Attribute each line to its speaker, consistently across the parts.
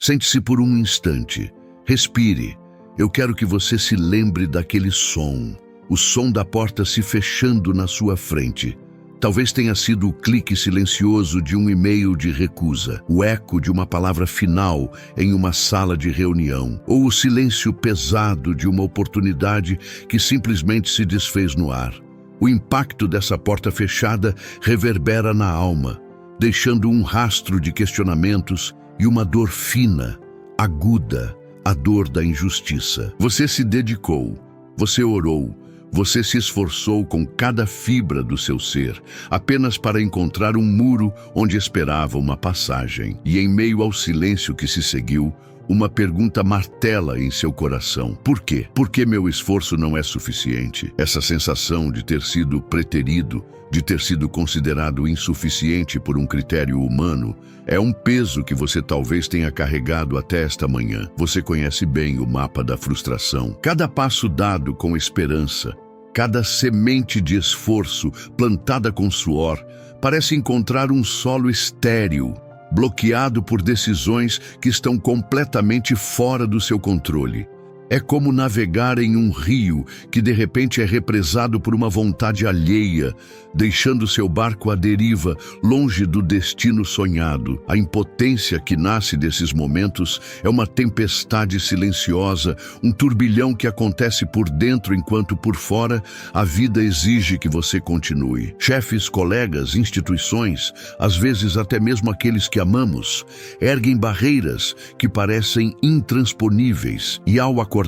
Speaker 1: Sente-se por um instante. Respire. Eu quero que você se lembre daquele som. O som da porta se fechando na sua frente. Talvez tenha sido o clique silencioso de um e-mail de recusa, o eco de uma palavra final em uma sala de reunião, ou o silêncio pesado de uma oportunidade que simplesmente se desfez no ar. O impacto dessa porta fechada reverbera na alma, deixando um rastro de questionamentos e uma dor fina, aguda, a dor da injustiça. Você se dedicou, você orou, você se esforçou com cada fibra do seu ser, apenas para encontrar um muro onde esperava uma passagem. E em meio ao silêncio que se seguiu, uma pergunta martela em seu coração. Por quê? Por que meu esforço não é suficiente? Essa sensação de ter sido preterido, de ter sido considerado insuficiente por um critério humano, é um peso que você talvez tenha carregado até esta manhã. Você conhece bem o mapa da frustração. Cada passo dado com esperança, cada semente de esforço plantada com suor, parece encontrar um solo estéril, bloqueado por decisões que estão completamente fora do seu controle. É como navegar em um rio que de repente é represado por uma vontade alheia, deixando seu barco à deriva, longe do destino sonhado. A impotência que nasce desses momentos é uma tempestade silenciosa, um turbilhão que acontece por dentro enquanto por fora a vida exige que você continue. Chefes, colegas, instituições, às vezes até mesmo aqueles que amamos, erguem barreiras que parecem intransponíveis e ao acordar,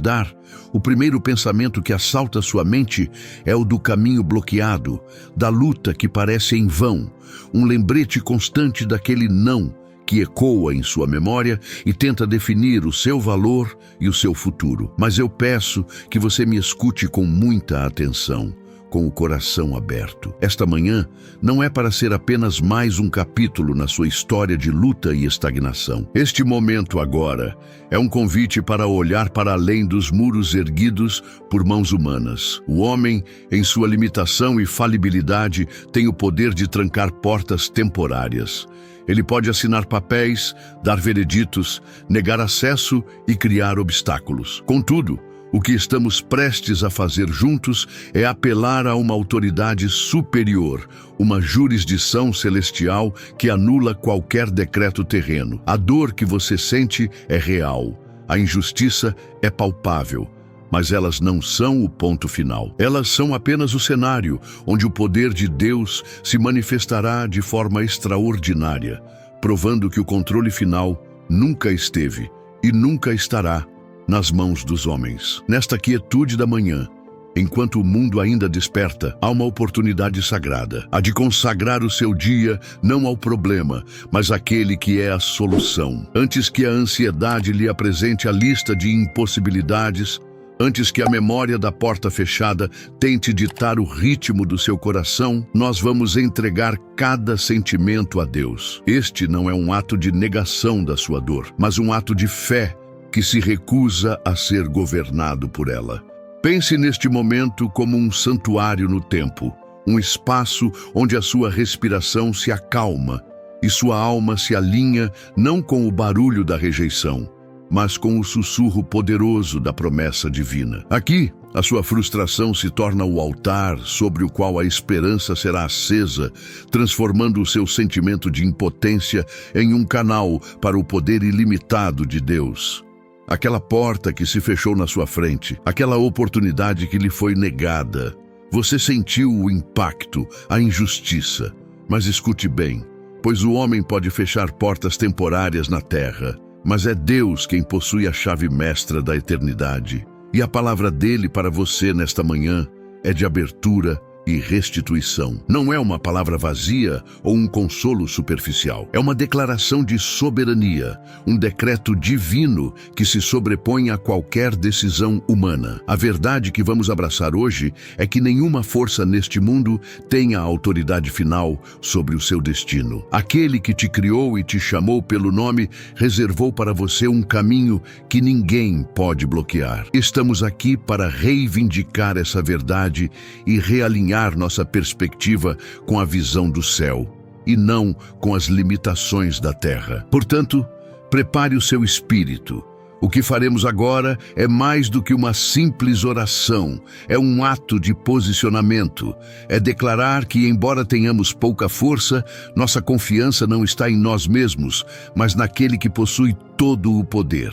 Speaker 1: o primeiro pensamento que assalta sua mente é o do caminho bloqueado, da luta que parece em vão, um lembrete constante daquele não que ecoa em sua memória e tenta definir o seu valor e o seu futuro. Mas eu peço que você me escute com muita atenção, com o coração aberto. Esta manhã não é para ser apenas mais um capítulo na sua história de luta e estagnação. Este momento agora é um convite para olhar para além dos muros erguidos por mãos humanas. O homem, em sua limitação e falibilidade, tem o poder de trancar portas temporárias. Ele pode assinar papéis, dar vereditos, negar acesso e criar obstáculos. Contudo, o que estamos prestes a fazer juntos é apelar a uma autoridade superior, uma jurisdição celestial que anula qualquer decreto terreno. A dor que você sente é real, a injustiça é palpável, mas elas não são o ponto final. Elas são apenas o cenário onde o poder de Deus se manifestará de forma extraordinária, provando que o controle final nunca esteve e nunca estará nas mãos dos homens. Nesta quietude da manhã, enquanto o mundo ainda desperta, há uma oportunidade sagrada, a de consagrar o seu dia não ao problema, mas àquele que é a solução. Antes que a ansiedade lhe apresente a lista de impossibilidades, antes que a memória da porta fechada tente ditar o ritmo do seu coração, nós vamos entregar cada sentimento a Deus. Este não é um ato de negação da sua dor, mas um ato de fé que se recusa a ser governado por ela. Pense neste momento como um santuário no tempo, um espaço onde a sua respiração se acalma e sua alma se alinha não com o barulho da rejeição, mas com o sussurro poderoso da promessa divina. Aqui, a sua frustração se torna o altar sobre o qual a esperança será acesa, transformando o seu sentimento de impotência em um canal para o poder ilimitado de Deus. Aquela porta que se fechou na sua frente, aquela oportunidade que lhe foi negada. Você sentiu o impacto, a injustiça. Mas escute bem, pois o homem pode fechar portas temporárias na terra, mas é Deus quem possui a chave mestra da eternidade. E a palavra dele para você nesta manhã é de abertura e restituição. Não é uma palavra vazia ou um consolo superficial. É uma declaração de soberania, um decreto divino que se sobrepõe a qualquer decisão humana. A verdade que vamos abraçar hoje é que nenhuma força neste mundo tem a autoridade final sobre o seu destino. Aquele que te criou e te chamou pelo nome reservou para você um caminho que ninguém pode bloquear. Estamos aqui para reivindicar essa verdade e realinhar nossa perspectiva com a visão do céu e não com as limitações da terra. Portanto, Prepare o seu espírito. O que faremos agora é mais do que uma simples oração, é um ato de posicionamento. É declarar que, embora tenhamos pouca força, nossa confiança não está em nós mesmos, mas naquele que possui todo o poder.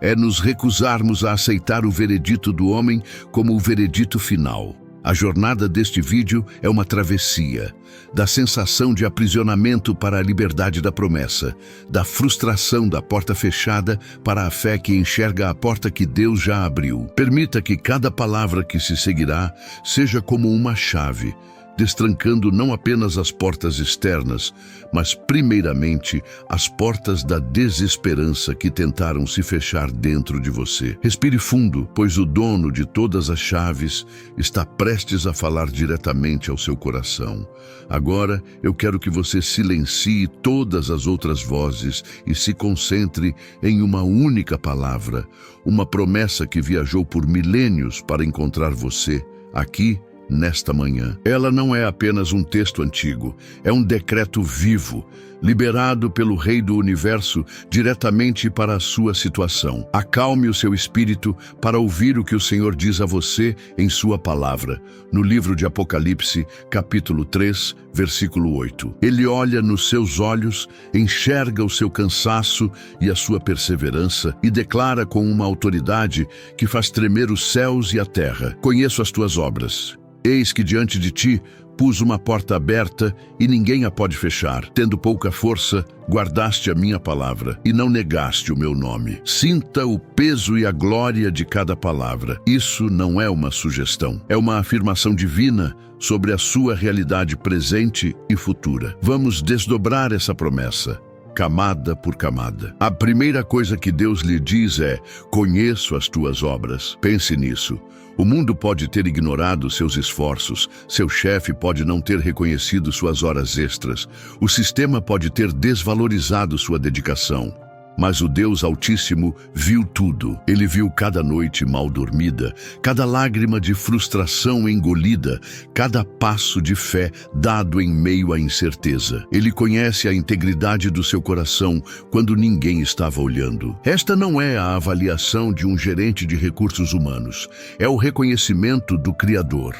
Speaker 1: É nos recusarmos a aceitar o veredito do homem como o veredito final. A jornada deste vídeo é uma travessia, da sensação de aprisionamento para a liberdade da promessa, da frustração da porta fechada para a fé que enxerga a porta que Deus já abriu. Permita que cada palavra que se seguirá seja como uma chave, destrancando não apenas as portas externas, mas primeiramente as portas da desesperança que tentaram se fechar dentro de você. Respire fundo, pois o dono de todas as chaves está prestes a falar diretamente ao seu coração. Agora eu quero que você silencie todas as outras vozes e se concentre em uma única palavra, uma promessa que viajou por milênios para encontrar você aqui nesta manhã. Ela não é apenas um texto antigo, é um decreto vivo, liberado pelo Rei do Universo diretamente para a sua situação. Acalme o seu espírito para ouvir o que o Senhor diz a você em sua palavra, no livro de Apocalipse, capítulo 3, versículo 8. Ele olha nos seus olhos, enxerga o seu cansaço e a sua perseverança e declara com uma autoridade que faz tremer os céus e a terra: conheço as tuas obras. Eis que diante de ti pus uma porta aberta e ninguém a pode fechar. Tendo pouca força, guardaste a minha palavra e não negaste o meu nome. Sinta o peso e a glória de cada palavra. Isso não é uma sugestão, é uma afirmação divina sobre a sua realidade presente e futura. Vamos desdobrar essa promessa, camada por camada. A primeira coisa que Deus lhe diz é: conheço as tuas obras. Pense nisso. O mundo pode ter ignorado seus esforços, seu chefe pode não ter reconhecido suas horas extras, o sistema pode ter desvalorizado sua dedicação. Mas o Deus Altíssimo viu tudo. Ele viu cada noite mal dormida, cada lágrima de frustração engolida, cada passo de fé dado em meio à incerteza. Ele conhece a integridade do seu coração quando ninguém estava olhando. Esta não é a avaliação de um gerente de recursos humanos, é o reconhecimento do Criador.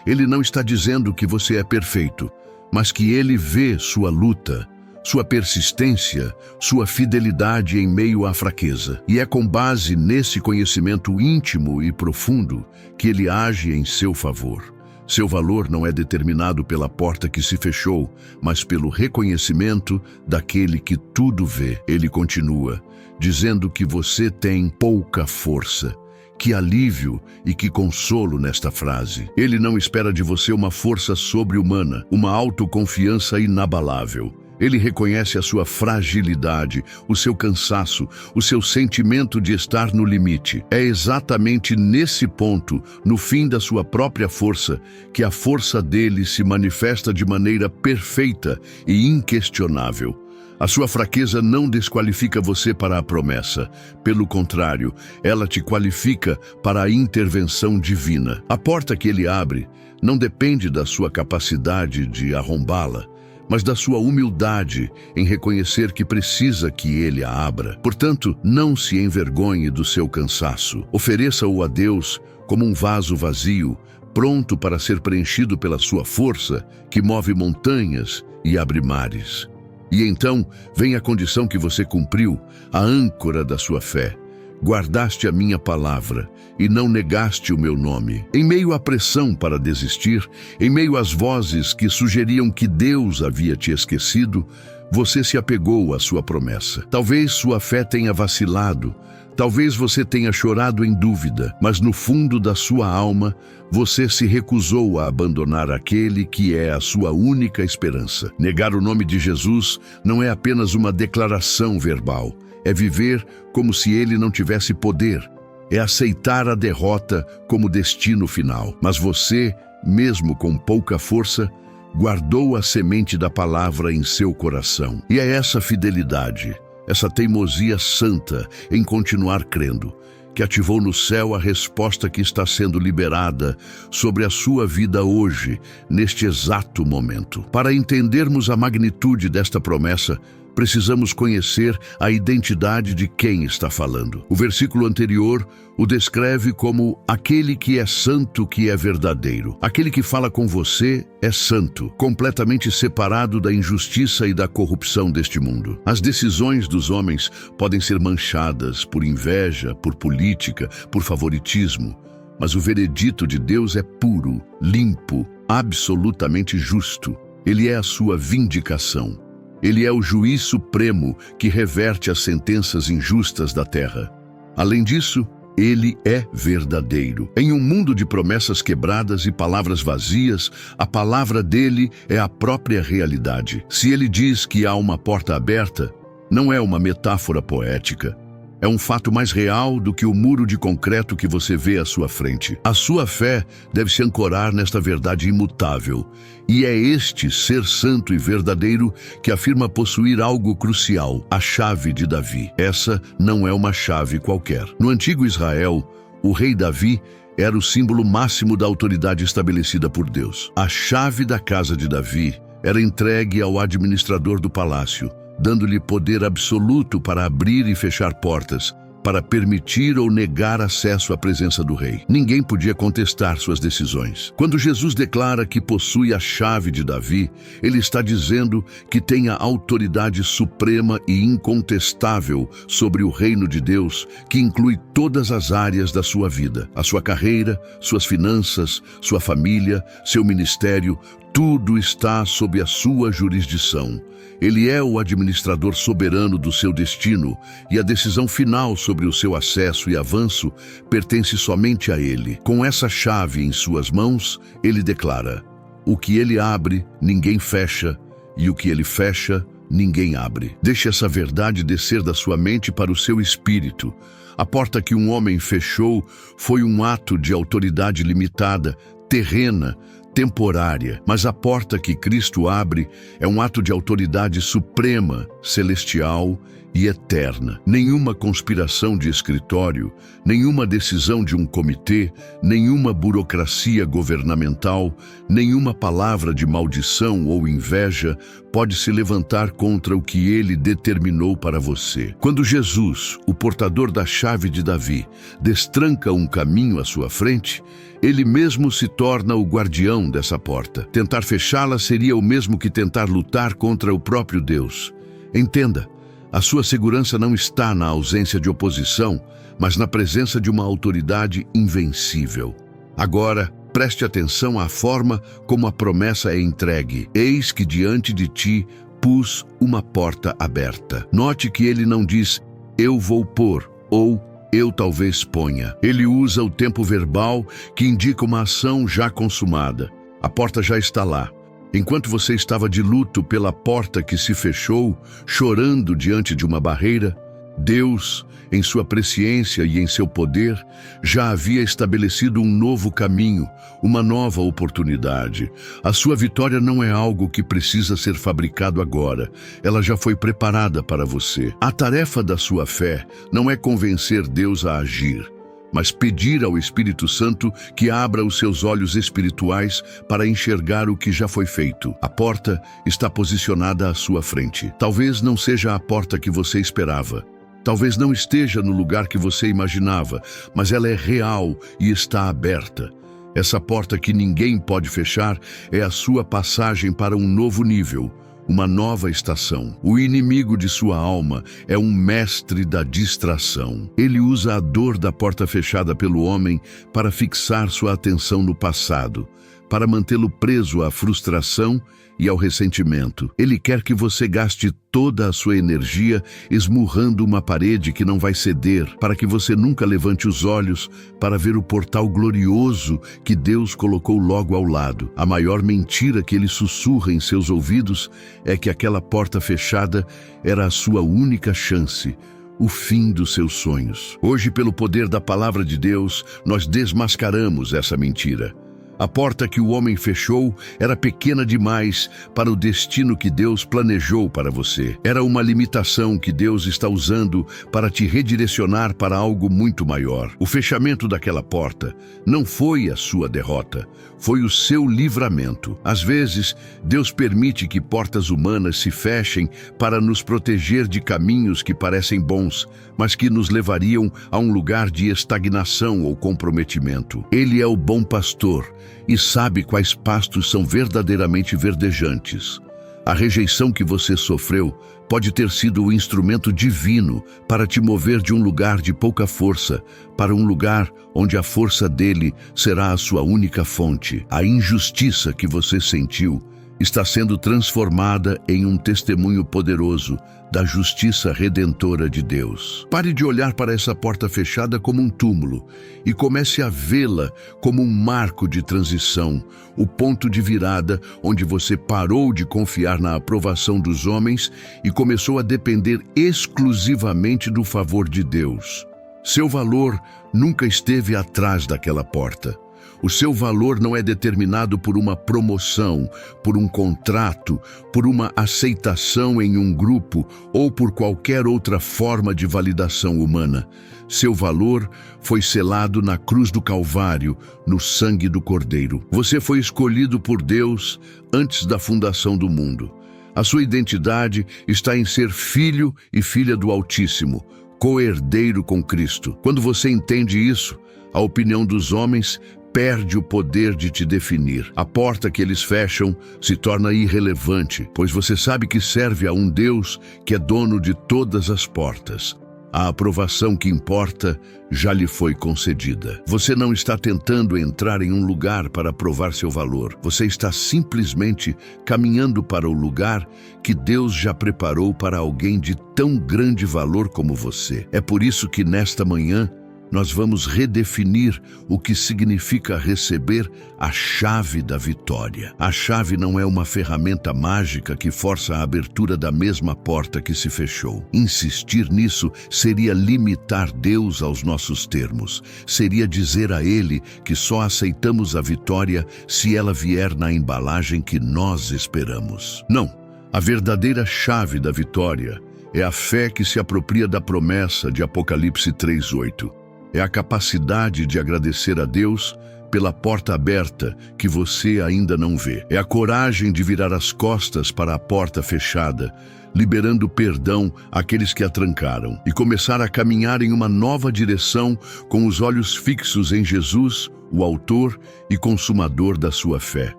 Speaker 1: Ele não está dizendo que você é perfeito, mas que ele vê sua luta, sua persistência, sua fidelidade em meio à fraqueza. E é com base nesse conhecimento íntimo e profundo que ele age em seu favor. Seu valor não é determinado pela porta que se fechou, mas pelo reconhecimento daquele que tudo vê. Ele continua, dizendo que você tem pouca força. Que alívio e que consolo nesta frase. Ele não espera de você uma força sobre-humana, uma autoconfiança inabalável. Ele reconhece a sua fragilidade, o seu cansaço, o seu sentimento de estar no limite. É exatamente nesse ponto, no fim da sua própria força, que a força dele se manifesta de maneira perfeita e inquestionável. A sua fraqueza não desqualifica você para a promessa. Pelo contrário, ela te qualifica para a intervenção divina. A porta que ele abre não depende da sua capacidade de arrombá-la, mas da sua humildade em reconhecer que precisa que ele a abra. Portanto, não se envergonhe do seu cansaço. Ofereça-o a Deus como um vaso vazio, pronto para ser preenchido pela sua força, que move montanhas e abre mares. E então vem a condição que você cumpriu, a âncora da sua fé. Guardaste a minha palavra e não negaste o meu nome. Em meio à pressão para desistir, em meio às vozes que sugeriam que Deus havia te esquecido, você se apegou à sua promessa. Talvez sua fé tenha vacilado, talvez você tenha chorado em dúvida, mas no fundo da sua alma, você se recusou a abandonar aquele que é a sua única esperança. Negar o nome de Jesus não é apenas uma declaração verbal, é viver como se ele não tivesse poder, é aceitar a derrota como destino final. Mas você, mesmo com pouca força, guardou a semente da palavra em seu coração. E é essa fidelidade, essa teimosia santa em continuar crendo, que ativou no céu a resposta que está sendo liberada sobre a sua vida hoje, neste exato momento. Para entendermos a magnitude desta promessa, precisamos conhecer a identidade de quem está falando. O versículo anterior o descreve como aquele que é santo, que é verdadeiro. Aquele que fala com você é santo, completamente separado da injustiça e da corrupção deste mundo. As decisões dos homens podem ser manchadas por inveja, por política, por favoritismo, mas o veredito de Deus é puro, limpo, absolutamente justo. Ele é a sua vindicação. Ele é o juiz supremo que reverte as sentenças injustas da terra. Além disso, ele é verdadeiro. Em um mundo de promessas quebradas e palavras vazias, a palavra dele é a própria realidade. Se ele diz que há uma porta aberta, não é uma metáfora poética. É um fato mais real do que o muro de concreto que você vê à sua frente. A sua fé deve se ancorar nesta verdade imutável. E é este ser santo e verdadeiro que afirma possuir algo crucial, a chave de Davi. Essa não é uma chave qualquer. No antigo Israel, o rei Davi era o símbolo máximo da autoridade estabelecida por Deus. A chave da casa de Davi era entregue ao administrador do palácio, dando-lhe poder absoluto para abrir e fechar portas, para permitir ou negar acesso à presença do rei. Ninguém podia contestar suas decisões. Quando Jesus declara que possui a chave de Davi, ele está dizendo que tem a autoridade suprema e incontestável sobre o reino de Deus, que inclui todas as áreas da sua vida, a sua carreira, suas finanças, sua família, seu ministério. Tudo está sob a sua jurisdição. Ele é o administrador soberano do seu destino e a decisão final sobre o seu acesso e avanço pertence somente a ele. Com essa chave em suas mãos, ele declara: o que ele abre, ninguém fecha, e o que ele fecha, ninguém abre. Deixe essa verdade descer da sua mente para o seu espírito. A porta que um homem fechou foi um ato de autoridade limitada, terrena, temporária, mas a porta que Cristo abre é um ato de autoridade suprema, celestial e eterna. Nenhuma conspiração de escritório, nenhuma decisão de um comitê, nenhuma burocracia governamental, nenhuma palavra de maldição ou inveja pode se levantar contra o que ele determinou para você. Quando Jesus, o portador da chave de Davi, destranca um caminho à sua frente, ele mesmo se torna o guardião dessa porta. Tentar fechá-la seria o mesmo que tentar lutar contra o próprio Deus. Entenda, a sua segurança não está na ausência de oposição, mas na presença de uma autoridade invencível. Agora, preste atenção à forma como a promessa é entregue. Eis que diante de ti pus uma porta aberta. Note que ele não diz, eu vou pôr, ou eu talvez ponha. Ele usa o tempo verbal que indica uma ação já consumada. A porta já está lá. Enquanto você estava de luto pela porta que se fechou, chorando diante de uma barreira, Deus, em sua presciência e em seu poder, já havia estabelecido um novo caminho, uma nova oportunidade. A sua vitória não é algo que precisa ser fabricado agora. Ela já foi preparada para você. A tarefa da sua fé não é convencer Deus a agir, mas pedir ao Espírito Santo que abra os seus olhos espirituais para enxergar o que já foi feito. A porta está posicionada à sua frente. Talvez não seja a porta que você esperava. Talvez não esteja no lugar que você imaginava, mas ela é real e está aberta. Essa porta que ninguém pode fechar é a sua passagem para um novo nível, uma nova estação. O inimigo de sua alma é um mestre da distração. Ele usa a dor da porta fechada pelo homem para fixar sua atenção no passado, para mantê-lo preso à frustração e ao ressentimento. Ele quer que você gaste toda a sua energia esmurrando uma parede que não vai ceder, para que você nunca levante os olhos para ver o portal glorioso que Deus colocou logo ao lado. A maior mentira que ele sussurra em seus ouvidos é que aquela porta fechada era a sua única chance, o fim dos seus sonhos. Hoje, pelo poder da palavra de Deus, nós desmascaramos essa mentira. A porta que o homem fechou era pequena demais para o destino que Deus planejou para você. Era uma limitação que Deus está usando para te redirecionar para algo muito maior. O fechamento daquela porta não foi a sua derrota, foi o seu livramento. Às vezes, Deus permite que portas humanas se fechem para nos proteger de caminhos que parecem bons, mas que nos levariam a um lugar de estagnação ou comprometimento. Ele é o bom pastor e sabe quais pastos são verdadeiramente verdejantes. A rejeição que você sofreu pode ter sido o instrumento divino para te mover de um lugar de pouca força para um lugar onde a força dele será a sua única fonte. A injustiça que você sentiu está sendo transformada em um testemunho poderoso da justiça redentora de Deus. Pare de olhar para essa porta fechada como um túmulo e comece a vê-la como um marco de transição, o ponto de virada onde você parou de confiar na aprovação dos homens e começou a depender exclusivamente do favor de Deus. Seu valor nunca esteve atrás daquela porta. O seu valor não é determinado por uma promoção, por um contrato, por uma aceitação em um grupo ou por qualquer outra forma de validação humana. Seu valor foi selado na cruz do Calvário, no sangue do Cordeiro. Você foi escolhido por Deus antes da fundação do mundo. A sua identidade está em ser filho e filha do Altíssimo, co-herdeiro com Cristo. Quando você entende isso, a opinião dos homens perde o poder de te definir. A porta que eles fecham se torna irrelevante, pois você sabe que serve a um Deus que é dono de todas as portas. A aprovação que importa já lhe foi concedida. Você não está tentando entrar em um lugar para provar seu valor. Você está simplesmente caminhando para o lugar que Deus já preparou para alguém de tão grande valor como você. É por isso que nesta manhã nós vamos redefinir o que significa receber a chave da vitória. A chave não é uma ferramenta mágica que força a abertura da mesma porta que se fechou. Insistir nisso seria limitar Deus aos nossos termos. Seria dizer a Ele que só aceitamos a vitória se ela vier na embalagem que nós esperamos. Não, a verdadeira chave da vitória é a fé que se apropria da promessa de Apocalipse 3:8. É a capacidade de agradecer a Deus pela porta aberta que você ainda não vê. É a coragem de virar as costas para a porta fechada, liberando perdão àqueles que a trancaram, e começar a caminhar em uma nova direção com os olhos fixos em Jesus, o autor e consumador da sua fé.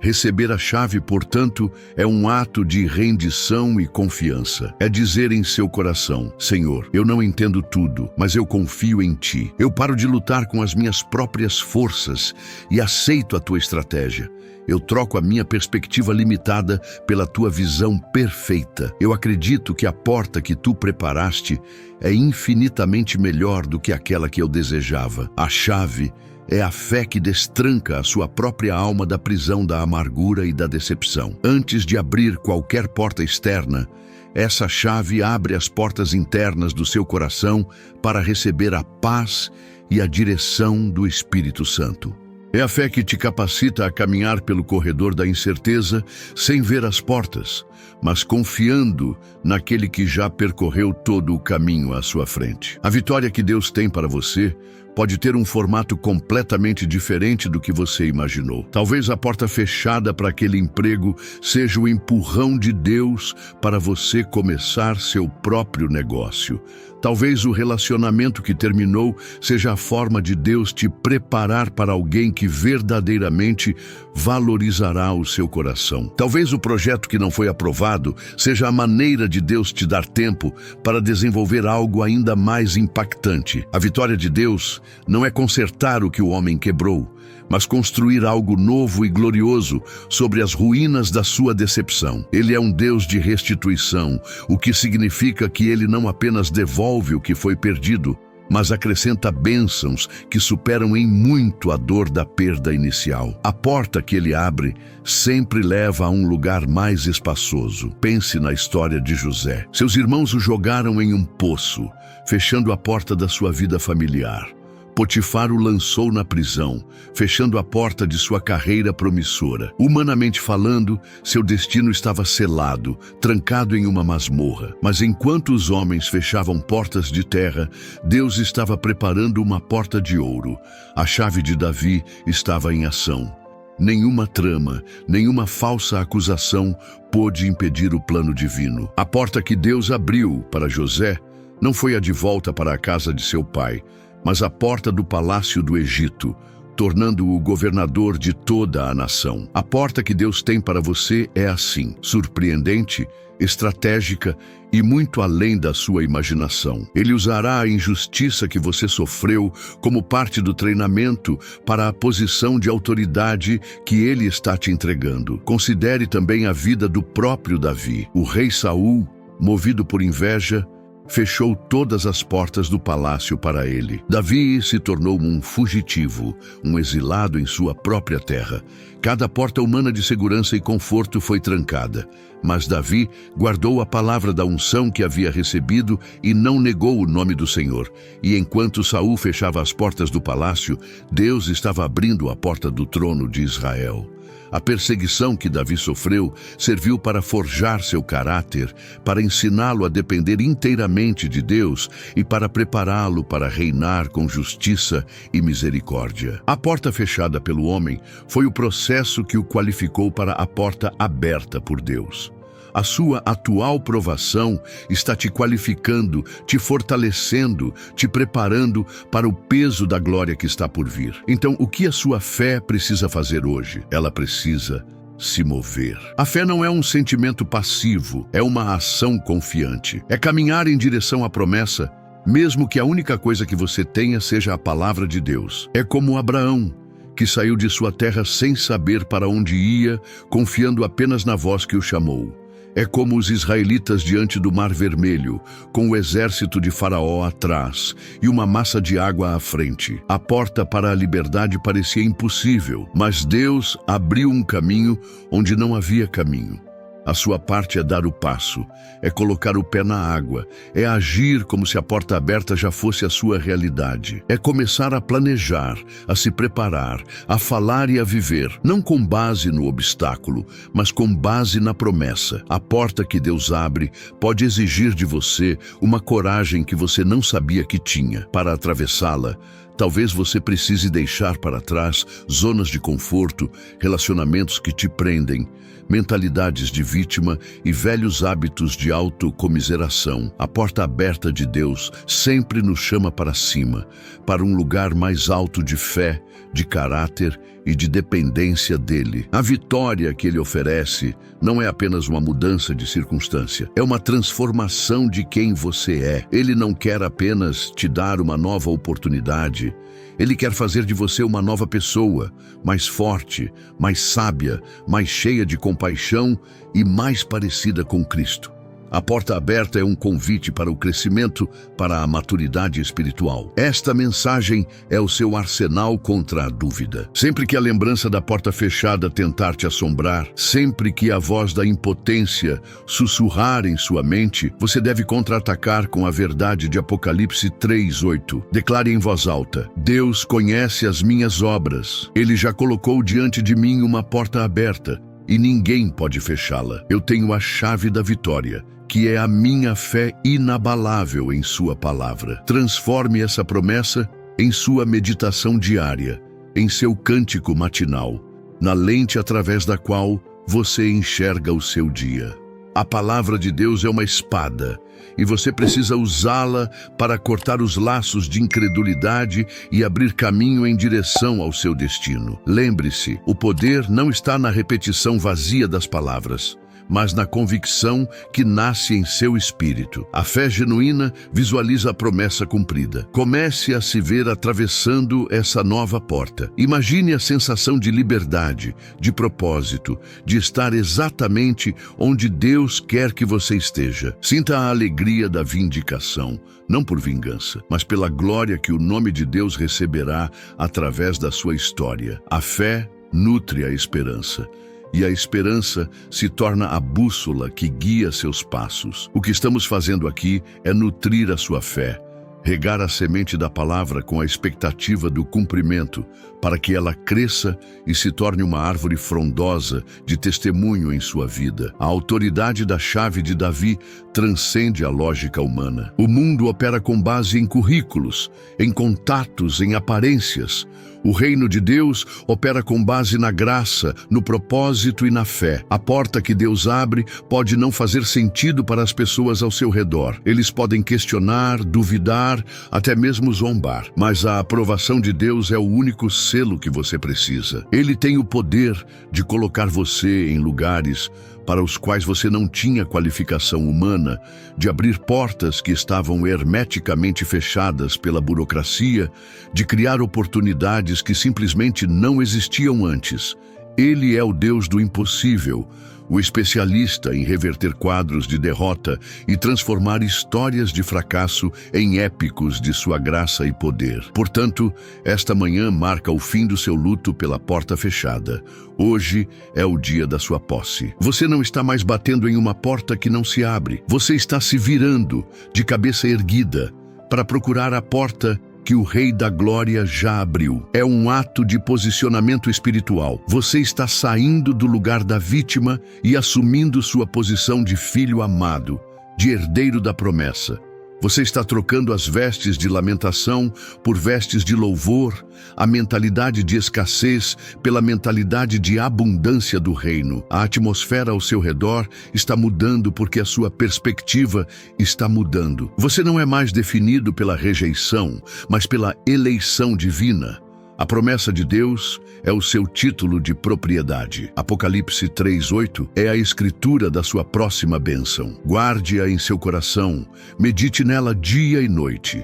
Speaker 1: Receber a chave, portanto, é um ato de rendição e confiança. É dizer em seu coração: Senhor, eu não entendo tudo, mas eu confio em Ti. Eu paro de lutar com as minhas próprias forças e aceito a Tua estratégia. Eu troco a minha perspectiva limitada pela Tua visão perfeita. Eu acredito que a porta que Tu preparaste é infinitamente melhor do que aquela que eu desejava. A chave é a fé que destranca a sua própria alma da prisão da amargura e da decepção. Antes de abrir qualquer porta externa, essa chave abre as portas internas do seu coração para receber a paz e a direção do Espírito Santo. É a fé que te capacita a caminhar pelo corredor da incerteza sem ver as portas, mas confiando naquele que já percorreu todo o caminho à sua frente. A vitória que Deus tem para você pode ter um formato completamente diferente do que você imaginou. Talvez a porta fechada para aquele emprego seja o empurrão de Deus para você começar seu próprio negócio. Talvez o relacionamento que terminou seja a forma de Deus te preparar para alguém que verdadeiramente valorizará o seu coração. Talvez o projeto que não foi aprovado seja a maneira de Deus te dar tempo para desenvolver algo ainda mais impactante. A vitória de Deus não é consertar o que o homem quebrou, mas construir algo novo e glorioso sobre as ruínas da sua decepção. Ele é um Deus de restituição, o que significa que Ele não apenas devolve o que foi perdido, mas acrescenta bênçãos que superam em muito a dor da perda inicial. A porta que Ele abre sempre leva a um lugar mais espaçoso. Pense na história de José. Seus irmãos o jogaram em um poço, fechando a porta da sua vida familiar. Potifar o lançou na prisão, fechando a porta de sua carreira promissora. Humanamente falando, seu destino estava selado, trancado em uma masmorra. Mas enquanto os homens fechavam portas de terra, Deus estava preparando uma porta de ouro. A chave de Davi estava em ação. Nenhuma trama, nenhuma falsa acusação pôde impedir o plano divino. A porta que Deus abriu para José não foi a de volta para a casa de seu pai, mas a porta do palácio do Egito, tornando-o governador de toda a nação. A porta que Deus tem para você é assim, surpreendente, estratégica e muito além da sua imaginação. Ele usará a injustiça que você sofreu como parte do treinamento para a posição de autoridade que ele está te entregando. Considere também a vida do próprio Davi. O rei Saul, movido por inveja, fechou todas as portas do palácio para ele. Davi se tornou um fugitivo, um exilado em sua própria terra. Cada porta humana de segurança e conforto foi trancada, mas Davi guardou a palavra da unção que havia recebido e não negou o nome do Senhor. E enquanto Saul fechava as portas do palácio, Deus estava abrindo a porta do trono de Israel. A perseguição que Davi sofreu serviu para forjar seu caráter, para ensiná-lo a depender inteiramente de Deus e para prepará-lo para reinar com justiça e misericórdia. A porta fechada pelo homem foi o processo que o qualificou para a porta aberta por Deus. A sua atual provação está te qualificando, te fortalecendo, te preparando para o peso da glória que está por vir. Então, o que a sua fé precisa fazer hoje? Ela precisa se mover. A fé não é um sentimento passivo, é uma ação confiante. É caminhar em direção à promessa, mesmo que a única coisa que você tenha seja a palavra de Deus. É como Abraão, que saiu de sua terra sem saber para onde ia, confiando apenas na voz que o chamou. É como os israelitas diante do Mar Vermelho, com o exército de Faraó atrás e uma massa de água à frente. A porta para a liberdade parecia impossível, mas Deus abriu um caminho onde não havia caminho. A sua parte é dar o passo, é colocar o pé na água, é agir como se a porta aberta já fosse a sua realidade. É começar a planejar, a se preparar, a falar e a viver, não com base no obstáculo, mas com base na promessa. A porta que Deus abre pode exigir de você uma coragem que você não sabia que tinha. Para atravessá-la, talvez você precise deixar para trás zonas de conforto, relacionamentos que te prendem, mentalidades de vítima e velhos hábitos de autocomiseração. A porta aberta de Deus sempre nos chama para cima, para um lugar mais alto de fé, de caráter e de dependência dele. A vitória que ele oferece não é apenas uma mudança de circunstância, é uma transformação de quem você é. Ele não quer apenas te dar uma nova oportunidade, ele quer fazer de você uma nova pessoa, mais forte, mais sábia, mais cheia de compaixão e mais parecida com Cristo. A porta aberta é um convite para o crescimento, para a maturidade espiritual. Esta mensagem é o seu arsenal contra a dúvida. Sempre que a lembrança da porta fechada tentar te assombrar, sempre que a voz da impotência sussurrar em sua mente, você deve contra-atacar com a verdade de Apocalipse 3:8. Declare em voz alta: Deus conhece as minhas obras. Ele já colocou diante de mim uma porta aberta e ninguém pode fechá-la. Eu tenho a chave da vitória, que é a minha fé inabalável em sua palavra. Transforme essa promessa em sua meditação diária, em seu cântico matinal, na lente através da qual você enxerga o seu dia. A palavra de Deus é uma espada, e você precisa usá-la para cortar os laços de incredulidade e abrir caminho em direção ao seu destino. Lembre-se, o poder não está na repetição vazia das palavras, mas na convicção que nasce em seu espírito. A fé genuína visualiza a promessa cumprida. Comece a se ver atravessando essa nova porta. Imagine a sensação de liberdade, de propósito, de estar exatamente onde Deus quer que você esteja. Sinta a alegria da vindicação, não por vingança, mas pela glória que o nome de Deus receberá através da sua história. A fé nutre a esperança, e a esperança se torna a bússola que guia seus passos. O que estamos fazendo aqui é nutrir a sua fé, Regar a semente da palavra com a expectativa do cumprimento, para que ela cresça e se torne uma árvore frondosa de testemunho em sua vida. A autoridade da chave de Davi transcende a lógica humana. O mundo opera com base em currículos, em contatos, em aparências. O reino de Deus opera com base na graça, no propósito e na fé. A porta que Deus abre pode não fazer sentido para as pessoas ao seu redor. Eles podem questionar, duvidar, até mesmo zombar. Mas a aprovação de Deus é o único selo que você precisa. Ele tem o poder de colocar você em lugares para os quais você não tinha qualificação humana, de abrir portas que estavam hermeticamente fechadas pela burocracia, de criar oportunidades que simplesmente não existiam antes. Ele é o Deus do impossível, o especialista em reverter quadros de derrota e transformar histórias de fracasso em épicos de sua graça e poder. Portanto, esta manhã marca o fim do seu luto pela porta fechada. Hoje é o dia da sua posse. Você não está mais batendo em uma porta que não se abre. Você está se virando, de cabeça erguida, para procurar a porta que o Rei da Glória já abriu. É um ato de posicionamento espiritual. Você está saindo do lugar da vítima e assumindo sua posição de filho amado, de herdeiro da promessa. Você está trocando as vestes de lamentação por vestes de louvor, a mentalidade de escassez pela mentalidade de abundância do reino. A atmosfera ao seu redor está mudando porque a sua perspectiva está mudando. Você não é mais definido pela rejeição, mas pela eleição divina. A promessa de Deus é o seu título de propriedade. Apocalipse 3:8 é a escritura da sua próxima bênção. Guarde-a em seu coração, medite nela dia e noite.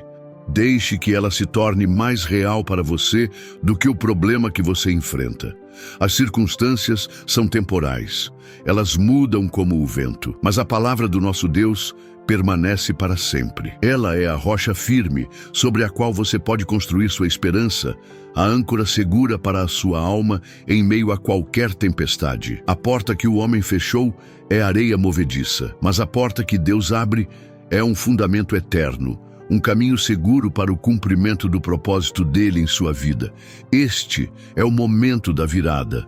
Speaker 1: Deixe que ela se torne mais real para você do que o problema que você enfrenta. As circunstâncias são temporais. Elas mudam como o vento, mas a palavra do nosso Deus permanece para sempre. Ela é a rocha firme sobre a qual você pode construir sua esperança, a âncora segura para a sua alma em meio a qualquer tempestade. A porta que o homem fechou é areia movediça, mas a porta que Deus abre é um fundamento eterno, um caminho seguro para o cumprimento do propósito dele em sua vida. Este é o momento da virada.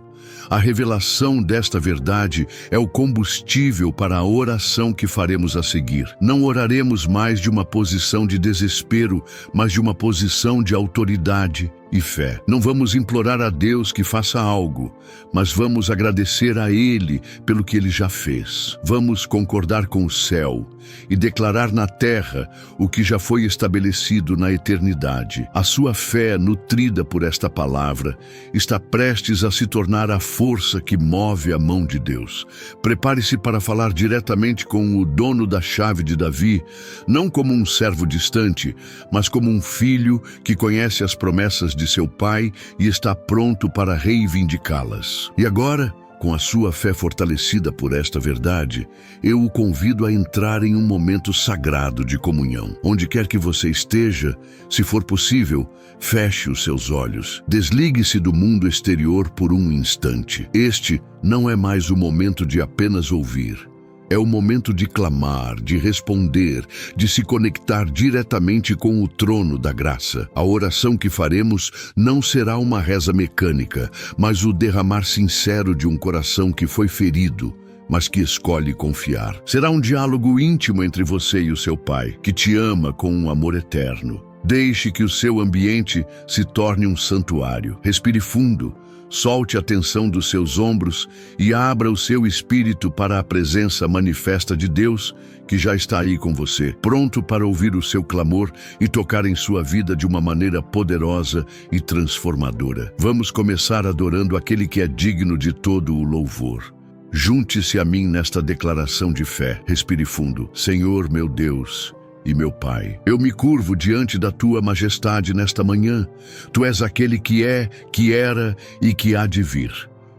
Speaker 1: A revelação desta verdade é o combustível para a oração que faremos a seguir. Não oraremos mais de uma posição de desespero, mas de uma posição de autoridade e fé. Não vamos implorar a Deus que faça algo, mas vamos agradecer a Ele pelo que Ele já fez. Vamos concordar com o céu e declarar na terra o que já foi estabelecido na eternidade. A sua fé, nutrida por esta palavra, está prestes a se tornar a força que move a mão de Deus. Prepare-se para falar diretamente com o dono da chave de Davi, não como um servo distante, mas como um filho que conhece as promessas de seu pai e está pronto para reivindicá-las. E agora, com a sua fé fortalecida por esta verdade, eu o convido a entrar em um momento sagrado de comunhão. Onde quer que você esteja, se for possível, feche os seus olhos. Desligue-se do mundo exterior por um instante. Este não é mais o momento de apenas ouvir. É o momento de clamar, de responder, de se conectar diretamente com o trono da graça. A oração que faremos não será uma reza mecânica, mas o derramar sincero de um coração que foi ferido, mas que escolhe confiar. Será um diálogo íntimo entre você e o seu Pai, que te ama com um amor eterno. Deixe que o seu ambiente se torne um santuário. Respire fundo. Solte a tensão dos seus ombros e abra o seu espírito para a presença manifesta de Deus, que já está aí com você, pronto para ouvir o seu clamor e tocar em sua vida de uma maneira poderosa e transformadora. Vamos começar adorando aquele que é digno de todo o louvor. Junte-se a mim nesta declaração de fé. Respire fundo. Senhor, meu Deus e meu Pai, eu me curvo diante da Tua majestade nesta manhã. Tu és aquele que é, que era e que há de vir.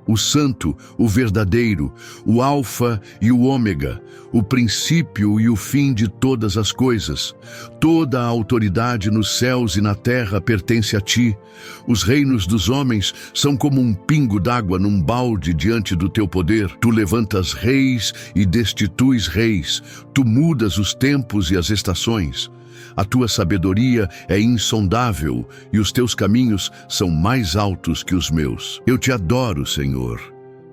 Speaker 1: O Santo, o Verdadeiro, o Alfa e o Ômega, o princípio e o fim de todas as coisas. Toda a autoridade nos céus e na terra pertence a Ti. Os reinos dos homens são como um pingo d'água num balde diante do Teu poder. Tu levantas reis e destituis reis. Tu mudas os tempos e as estações. A tua sabedoria é insondável e os teus caminhos são mais altos que os meus. Eu te adoro, Senhor,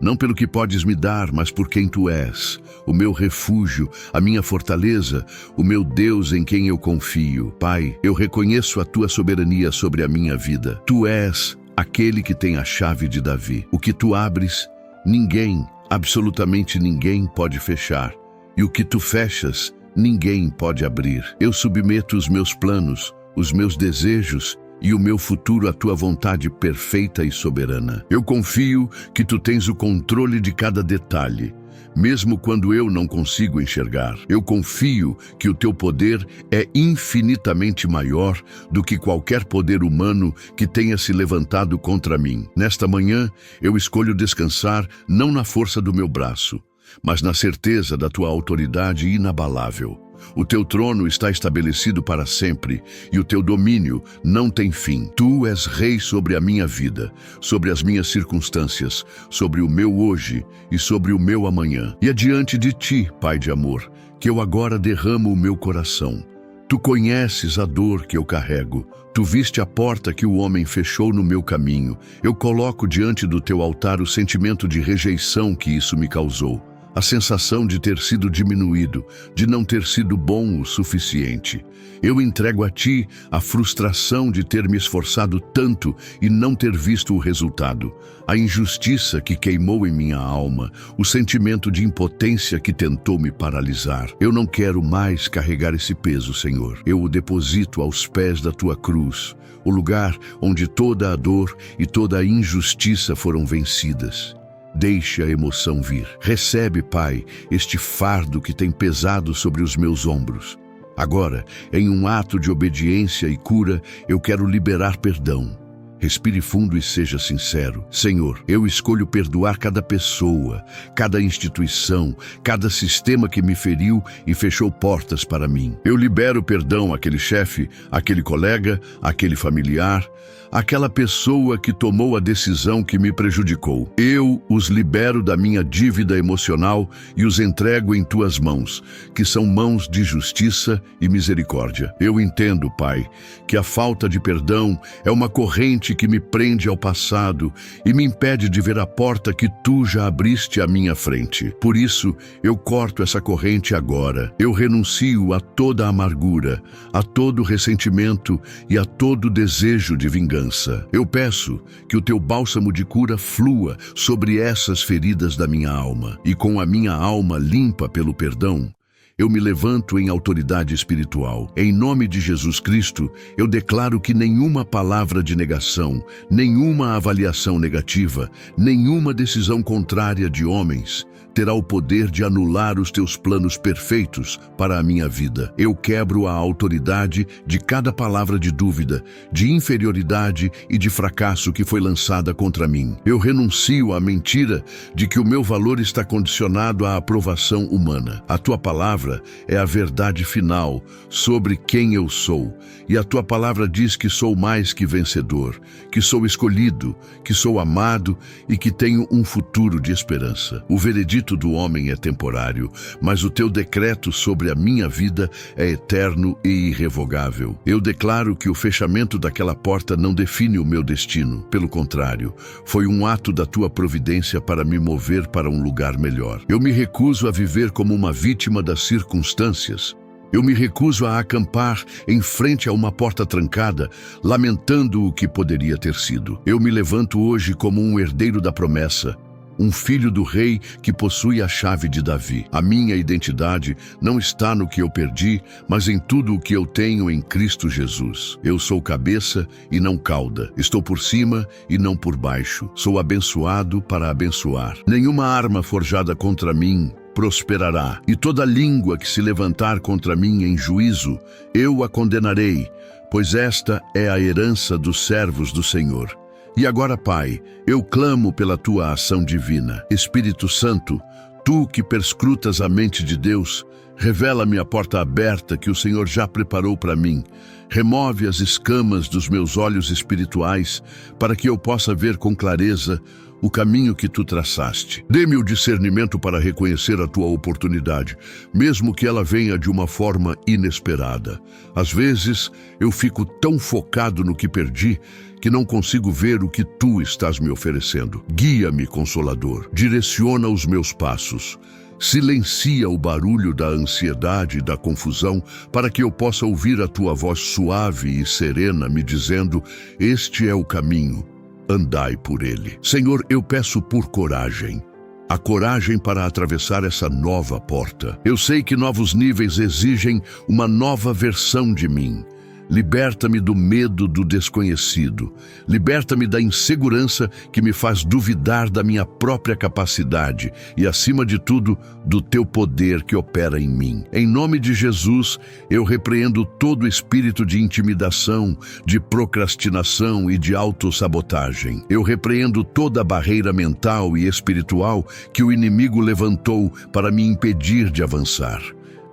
Speaker 1: não pelo que podes me dar, mas por quem tu és, o meu refúgio, a minha fortaleza, o meu Deus em quem eu confio. Pai, eu reconheço a tua soberania sobre a minha vida. Tu és aquele que tem a chave de Davi. O que tu abres, ninguém, absolutamente ninguém pode fechar. E o que tu fechas, ninguém pode abrir. Eu submeto os meus planos, os meus desejos e o meu futuro à tua vontade perfeita e soberana. Eu confio que tu tens o controle de cada detalhe, mesmo quando eu não consigo enxergar. Eu confio que o teu poder é infinitamente maior do que qualquer poder humano que tenha se levantado contra mim. Nesta manhã, eu escolho descansar não na força do meu braço, mas na certeza da tua autoridade inabalável. O teu trono está estabelecido para sempre, e o teu domínio não tem fim. Tu és rei sobre a minha vida, sobre as minhas circunstâncias, sobre o meu hoje e sobre o meu amanhã. E é diante de ti, Pai de amor, que eu agora derramo o meu coração. Tu conheces a dor que eu carrego. Tu viste a porta que o homem fechou no meu caminho. Eu coloco diante do teu altar o sentimento de rejeição que isso me causou. A sensação de ter sido diminuído, de não ter sido bom o suficiente. Eu entrego a ti a frustração de ter me esforçado tanto e não ter visto o resultado, a injustiça que queimou em minha alma, o sentimento de impotência que tentou me paralisar. Eu não quero mais carregar esse peso, Senhor. Eu o deposito aos pés da tua cruz, o lugar onde toda a dor e toda a injustiça foram vencidas. Deixe a emoção vir. Recebe, Pai, este fardo que tem pesado sobre os meus ombros. Agora, em um ato de obediência e cura, eu quero liberar perdão. Respire fundo e seja sincero. Senhor, eu escolho perdoar cada pessoa, cada instituição, cada sistema que me feriu e fechou portas para mim. Eu libero perdão àquele chefe, àquele colega, àquele familiar, àquela pessoa que tomou a decisão que me prejudicou. Eu os libero da minha dívida emocional e os entrego em tuas mãos, que são mãos de justiça e misericórdia. Eu entendo, Pai, que a falta de perdão é uma corrente que me prende ao passado e me impede de ver a porta que tu já abriste à minha frente. Por isso, eu corto essa corrente agora. Eu renuncio a toda amargura, a todo ressentimento e a todo desejo de vingança. Eu peço que o teu bálsamo de cura flua sobre essas feridas da minha alma. E com a minha alma limpa pelo perdão, eu me levanto em autoridade espiritual. Em nome de Jesus Cristo, eu declaro que nenhuma palavra de negação, nenhuma avaliação negativa, nenhuma decisão contrária de homens terá o poder de anular os teus planos perfeitos para a minha vida. Eu quebro a autoridade de cada palavra de dúvida, de inferioridade e de fracasso que foi lançada contra mim. Eu renuncio à mentira de que o meu valor está condicionado à aprovação humana. A tua palavra é a verdade final sobre quem eu sou, e a tua palavra diz que sou mais que vencedor, que sou escolhido, que sou amado e que tenho um futuro de esperança. O veredito do homem é temporário, mas o teu decreto sobre a minha vida é eterno e irrevogável. Eu declaro que o fechamento daquela porta não define o meu destino. Pelo contrário, foi um ato da tua providência para me mover para um lugar melhor. Eu me recuso a viver como uma vítima das circunstâncias. Eu me recuso a acampar em frente a uma porta trancada, lamentando o que poderia ter sido. Eu me levanto hoje como um herdeiro da promessa, um filho do rei que possui a chave de Davi. A minha identidade não está no que eu perdi, mas em tudo o que eu tenho em Cristo Jesus. Eu sou cabeça e não cauda. Estou por cima e não por baixo. Sou abençoado para abençoar. Nenhuma arma forjada contra mim prosperará, e toda língua que se levantar contra mim em juízo, eu a condenarei, pois esta é a herança dos servos do Senhor. E agora, Pai, eu clamo pela tua ação divina. Espírito Santo, tu que perscrutas a mente de Deus, Revela-me a porta aberta que o Senhor já preparou para mim. Remove as escamas dos meus olhos espirituais para que eu possa ver com clareza o caminho que tu traçaste. Dê-me o discernimento para reconhecer a tua oportunidade, mesmo que ela venha de uma forma inesperada. Às vezes, eu fico tão focado no que perdi que não consigo ver o que tu estás me oferecendo. Guia-me, Consolador. Direciona os meus passos. Silencia o barulho da ansiedade e da confusão para que eu possa ouvir a tua voz suave e serena me dizendo: este é o caminho, andai por ele. Senhor, eu peço por coragem. A coragem para atravessar essa nova porta. Eu sei que novos níveis exigem uma nova versão de mim. Liberta-me do medo do desconhecido. Liberta-me da insegurança que me faz duvidar da minha própria capacidade e, acima de tudo, do teu poder que opera em mim. Em nome de Jesus, eu repreendo todo espírito de intimidação, de procrastinação e de autossabotagem. Eu repreendo toda barreira mental e espiritual que o inimigo levantou para me impedir de avançar.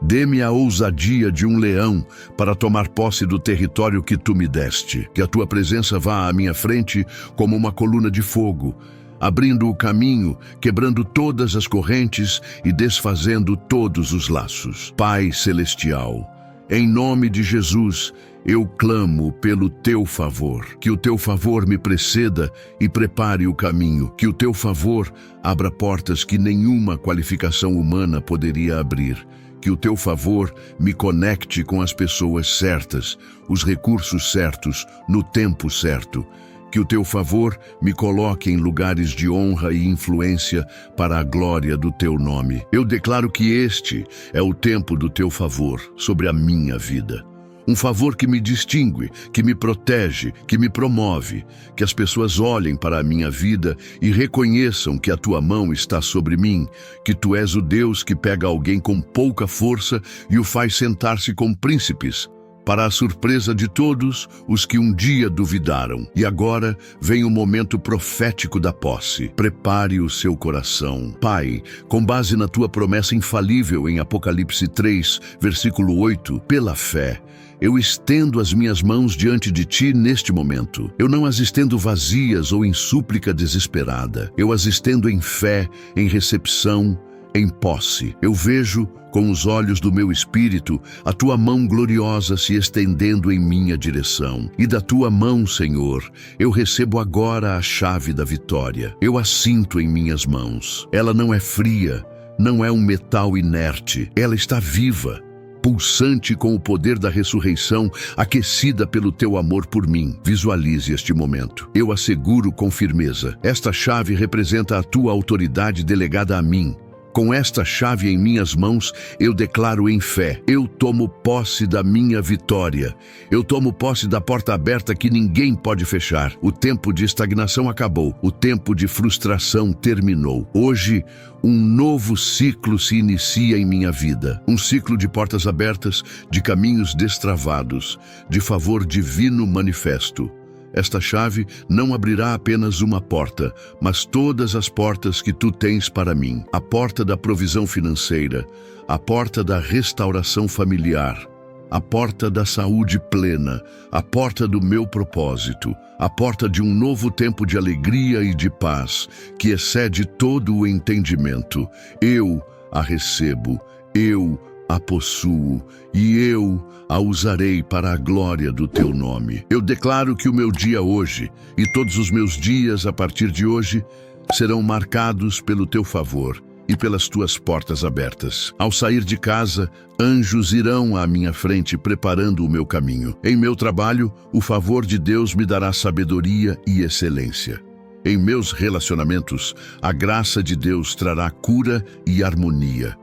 Speaker 1: Dê-me a ousadia de um leão para tomar posse do território que tu me deste. Que a tua presença vá à minha frente como uma coluna de fogo, abrindo o caminho, quebrando todas as correntes e desfazendo todos os laços. Pai Celestial, em nome de Jesus, eu clamo pelo teu favor. Que o teu favor me preceda e prepare o caminho. Que o teu favor abra portas que nenhuma qualificação humana poderia abrir. Que o teu favor me conecte com as pessoas certas, os recursos certos, no tempo certo. Que o teu favor me coloque em lugares de honra e influência para a glória do teu nome. Eu declaro que este é o tempo do teu favor sobre a minha vida. Um favor que me distingue, que me protege, que me promove. Que as pessoas olhem para a minha vida e reconheçam que a tua mão está sobre mim, que tu és o Deus que pega alguém com pouca força e o faz sentar-se com príncipes, para a surpresa de todos os que um dia duvidaram. E agora vem o momento profético da posse. Prepare o seu coração. Pai, com base na tua promessa infalível em Apocalipse 3, versículo 8, pela fé, eu estendo as minhas mãos diante de ti neste momento. Eu não as estendo vazias ou em súplica desesperada. Eu as estendo em fé, em recepção, em posse. Eu vejo com os olhos do meu espírito a tua mão gloriosa se estendendo em minha direção. E da tua mão, Senhor, eu recebo agora a chave da vitória. Eu a sinto em minhas mãos. Ela não é fria, não é um metal inerte. Ela está viva, pulsante com o poder da ressurreição, aquecida pelo teu amor por mim. Visualize este momento. Eu asseguro com firmeza. Esta chave representa a tua autoridade delegada a mim. Com esta chave em minhas mãos, eu declaro em fé: eu tomo posse da minha vitória. Eu tomo posse da porta aberta que ninguém pode fechar. O tempo de estagnação acabou. O tempo de frustração terminou. Hoje, um novo ciclo se inicia em minha vida. Um ciclo de portas abertas, de caminhos destravados, de favor divino manifesto. Esta chave não abrirá apenas uma porta, mas todas as portas que tu tens para mim. A porta da provisão financeira, a porta da restauração familiar, a porta da saúde plena, a porta do meu propósito, a porta de um novo tempo de alegria e de paz, que excede todo o entendimento. Eu a recebo, eu a possuo e eu a usarei para a glória do teu nome. Eu declaro que o meu dia hoje e todos os meus dias a partir de hoje serão marcados pelo teu favor e pelas tuas portas abertas. Ao sair de casa, anjos irão à minha frente preparando o meu caminho. Em meu trabalho, o favor de Deus me dará sabedoria e excelência. Em meus relacionamentos, a graça de Deus trará cura e harmonia.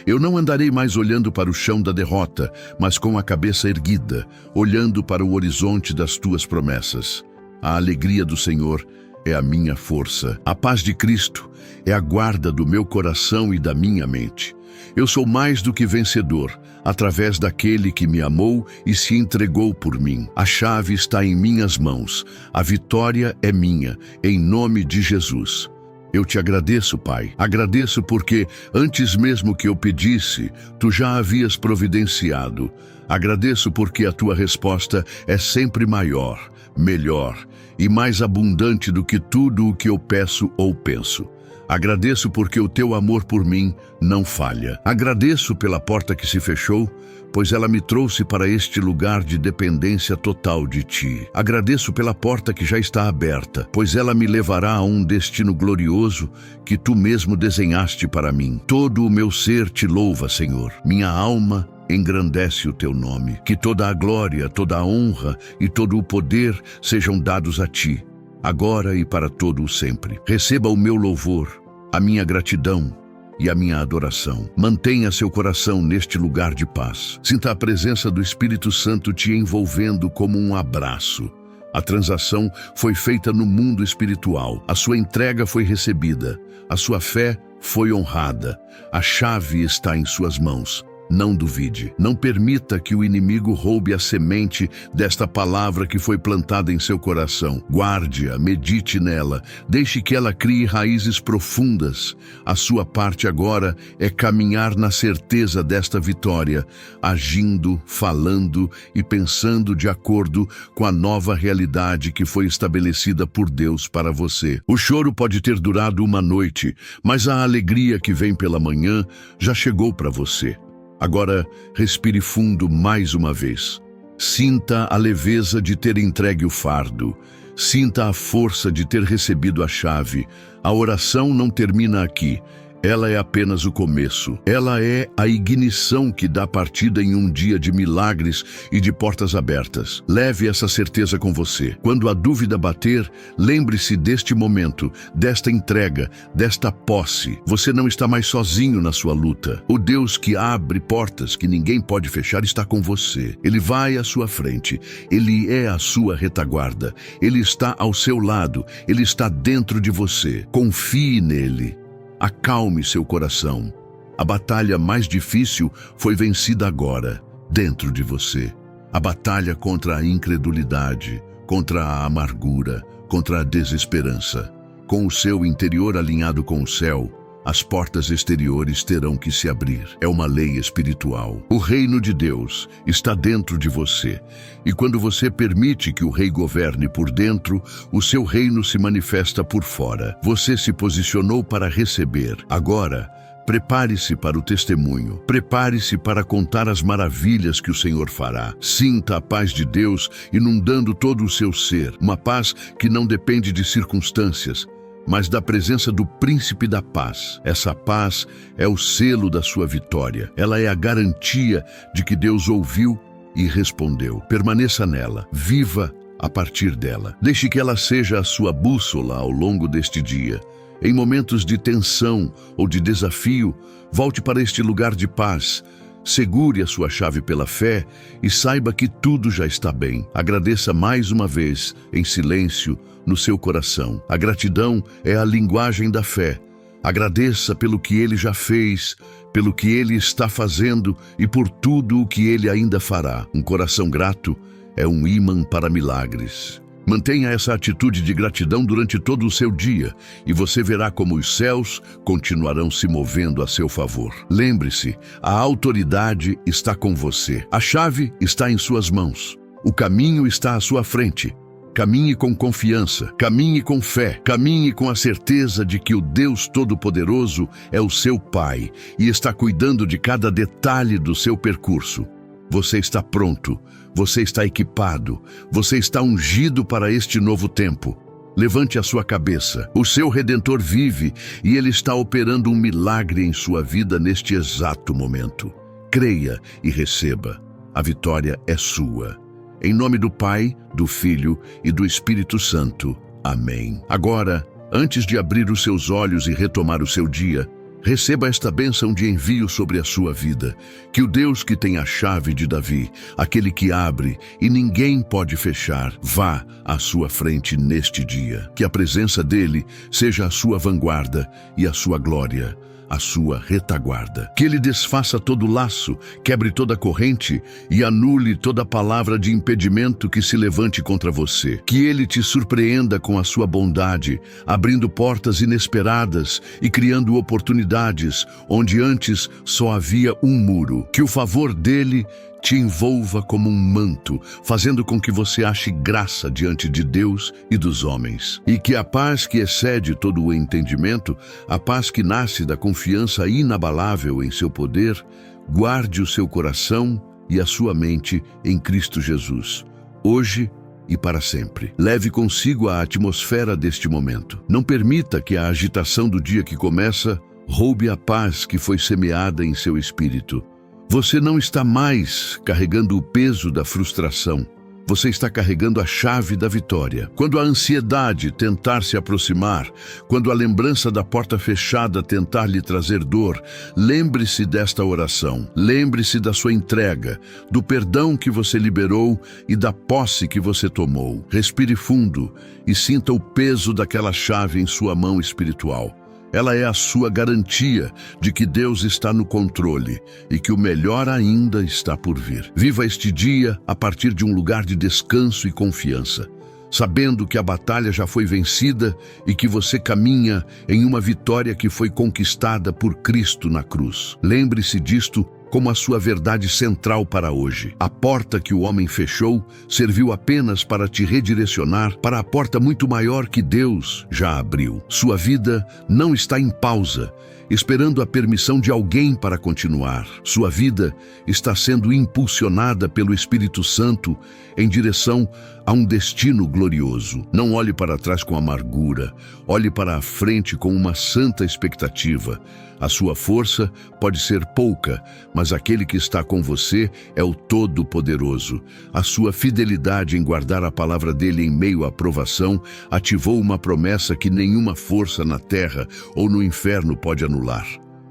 Speaker 1: Eu não andarei mais olhando para o chão da derrota, mas com a cabeça erguida, olhando para o horizonte das tuas promessas. A alegria do Senhor é a minha força. A paz de Cristo é a guarda do meu coração e da minha mente. Eu sou mais do que vencedor, através daquele que me amou e se entregou por mim. A chave está em minhas mãos. A vitória é minha, em nome de Jesus. Eu te agradeço, Pai. Agradeço porque, antes mesmo que eu pedisse, tu já havias providenciado. Agradeço porque a tua resposta é sempre maior, melhor e mais abundante do que tudo o que eu peço ou penso. Agradeço porque o teu amor por mim não falha. Agradeço pela porta que se fechou, pois ela me trouxe para este lugar de dependência total de ti. Agradeço pela porta que já está aberta, pois ela me levará a um destino glorioso que tu mesmo desenhaste para mim. Todo o meu ser te louva, Senhor. Minha alma engrandece o teu nome. Que toda a glória, toda a honra e todo o poder sejam dados a ti, agora e para todo o sempre. Receba o meu louvor, a minha gratidão e a minha adoração. Mantenha seu coração neste lugar de paz. Sinta a presença do Espírito Santo te envolvendo como um abraço. A transação foi feita no mundo espiritual. A sua entrega foi recebida. A sua fé foi honrada. A chave está em suas mãos. Não duvide. Não permita que o inimigo roube a semente desta palavra que foi plantada em seu coração. Guarde-a, medite nela, deixe que ela crie raízes profundas. A sua parte agora é caminhar na certeza desta vitória, agindo, falando e pensando de acordo com a nova realidade que foi estabelecida por Deus para você. O choro pode ter durado uma noite, mas a alegria que vem pela manhã já chegou para você. Agora, respire fundo mais uma vez. Sinta a leveza de ter entregue o fardo. Sinta a força de ter recebido a chave. A oração não termina aqui. Ela é apenas o começo. Ela é a ignição que dá partida em um dia de milagres e de portas abertas. Leve essa certeza com você. Quando a dúvida bater, lembre-se deste momento, desta entrega, desta posse. Você não está mais sozinho na sua luta. O Deus que abre portas que ninguém pode fechar está com você. Ele vai à sua frente. Ele é a sua retaguarda. Ele está ao seu lado. Ele está dentro de você. Confie nele. Acalme seu coração. A batalha mais difícil foi vencida agora, dentro de você. A batalha contra a incredulidade, contra a amargura, contra a desesperança. Com o seu interior alinhado com o céu, as portas exteriores terão que se abrir. É uma lei espiritual. O reino de Deus está dentro de você. E quando você permite que o rei governe por dentro, o seu reino se manifesta por fora. Você se posicionou para receber. Agora, prepare-se para o testemunho. Prepare-se para contar as maravilhas que o Senhor fará. Sinta a paz de Deus inundando todo o seu ser. Uma paz que não depende de circunstâncias, mas da presença do Príncipe da Paz. Essa paz é o selo da sua vitória. Ela é a garantia de que Deus ouviu e respondeu. Permaneça nela, viva a partir dela. Deixe que ela seja a sua bússola ao longo deste dia. Em momentos de tensão ou de desafio, volte para este lugar de paz. Segure a sua chave pela fé e saiba que tudo já está bem. Agradeça mais uma vez, em silêncio, no seu coração. A gratidão é a linguagem da fé. Agradeça pelo que Ele já fez, pelo que Ele está fazendo e por tudo o que Ele ainda fará. Um coração grato é um ímã para milagres. Mantenha essa atitude de gratidão durante todo o seu dia e você verá como os céus continuarão se movendo a seu favor. Lembre-se, a autoridade está com você. A chave está em suas mãos. O caminho está à sua frente. Caminhe com confiança, caminhe com fé, caminhe com a certeza de que o Deus Todo-Poderoso é o seu Pai e está cuidando de cada detalhe do seu percurso. Você está pronto, você está equipado, você está ungido para este novo tempo. Levante a sua cabeça, o seu Redentor vive e Ele está operando um milagre em sua vida neste exato momento. Creia e receba, a vitória é sua. Em nome do Pai, do Filho e do Espírito Santo. Amém. Agora, antes de abrir os seus olhos e retomar o seu dia, receba esta bênção de envio sobre a sua vida. Que o Deus que tem a chave de Davi, aquele que abre e ninguém pode fechar, vá à sua frente neste dia. Que a presença dele seja a sua vanguarda e a sua glória. a sua retaguarda. Que Ele desfaça todo laço, quebre toda corrente e anule toda palavra de impedimento que se levante contra você. Que Ele te surpreenda com a sua bondade, abrindo portas inesperadas e criando oportunidades onde antes só havia um muro. Que o favor dele te envolva como um manto, fazendo com que você ache graça diante de Deus e dos homens. E que a paz que excede todo o entendimento, a paz que nasce da confiança inabalável em seu poder, guarde o seu coração e a sua mente em Cristo Jesus, hoje e para sempre. Leve consigo a atmosfera deste momento. Não permita que a agitação do dia que começa roube a paz que foi semeada em seu espírito. Você não está mais carregando o peso da frustração. Você está carregando a chave da vitória. Quando a ansiedade tentar se aproximar, quando a lembrança da porta fechada tentar lhe trazer dor, lembre-se desta oração. Lembre-se da sua entrega, do perdão que você liberou e da posse que você tomou. Respire fundo e sinta o peso daquela chave em sua mão espiritual. Ela é a sua garantia de que Deus está no controle e que o melhor ainda está por vir. Viva este dia a partir de um lugar de descanso e confiança, sabendo que a batalha já foi vencida e que você caminha em uma vitória que foi conquistada por Cristo na cruz. Lembre-se disto como a sua verdade central para hoje. A porta que o homem fechou serviu apenas para te redirecionar para a porta muito maior que Deus já abriu. Sua vida não está em pausa, esperando a permissão de alguém para continuar. Sua vida está sendo impulsionada pelo Espírito Santo em direção a um destino glorioso. Não olhe para trás com amargura, olhe para a frente com uma santa expectativa. A sua força pode ser pouca, mas aquele que está com você é o Todo-Poderoso. A sua fidelidade em guardar a palavra dele em meio à provação ativou uma promessa que nenhuma força na terra ou no inferno pode anular.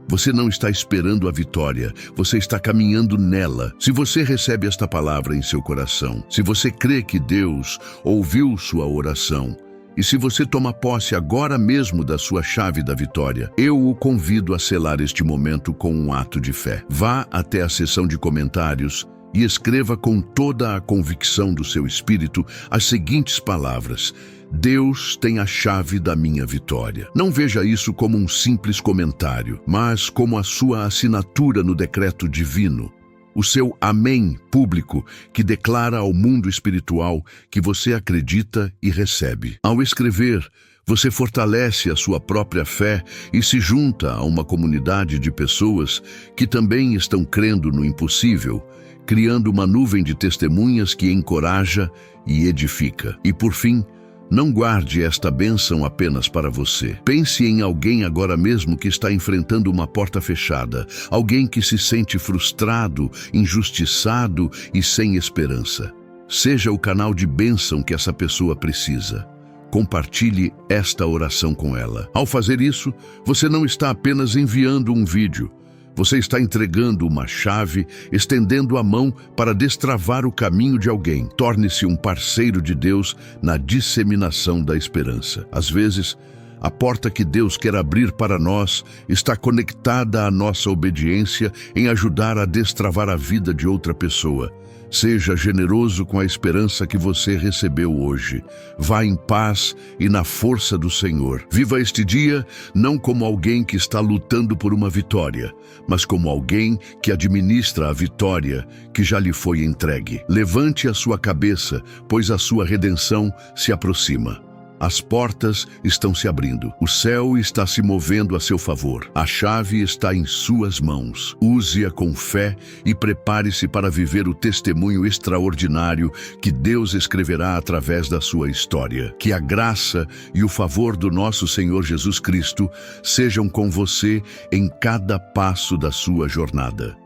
Speaker 1: Você não está esperando a vitória, você está caminhando nela. Se você recebe esta palavra em seu coração, se você crê que Deus ouviu sua oração, e se você toma posse agora mesmo da sua chave da vitória, eu o convido a selar este momento com um ato de fé. Vá até a seção de comentários e escreva com toda a convicção do seu espírito as seguintes palavras: Deus tem a chave da minha vitória. Não veja isso como um simples comentário, mas como a sua assinatura no decreto divino. O seu amém público que declara ao mundo espiritual que você acredita e recebe. Ao escrever, você fortalece a sua própria fé e se junta a uma comunidade de pessoas que também estão crendo no impossível, criando uma nuvem de testemunhas que encoraja e edifica. E por fim, não guarde esta bênção apenas para você. Pense em alguém agora mesmo que está enfrentando uma porta fechada, alguém que se sente frustrado, injustiçado e sem esperança. Seja o canal de bênção que essa pessoa precisa. Compartilhe esta oração com ela. Ao fazer isso, você não está apenas enviando um vídeo. Você está entregando uma chave, estendendo a mão para destravar o caminho de alguém. Torne-se um parceiro de Deus na disseminação da esperança. Às vezes, a porta que Deus quer abrir para nós está conectada à nossa obediência em ajudar a destravar a vida de outra pessoa. Seja generoso com a esperança que você recebeu hoje. Vá em paz e na força do Senhor. Viva este dia não como alguém que está lutando por uma vitória, mas como alguém que administra a vitória que já lhe foi entregue. Levante a sua cabeça, pois a sua redenção se aproxima. As portas estão se abrindo. O céu está se movendo a seu favor. A chave está em suas mãos. Use-a com fé e prepare-se para viver o testemunho extraordinário que Deus escreverá através da sua história. Que a graça e o favor do nosso Senhor Jesus Cristo sejam com você em cada passo da sua jornada.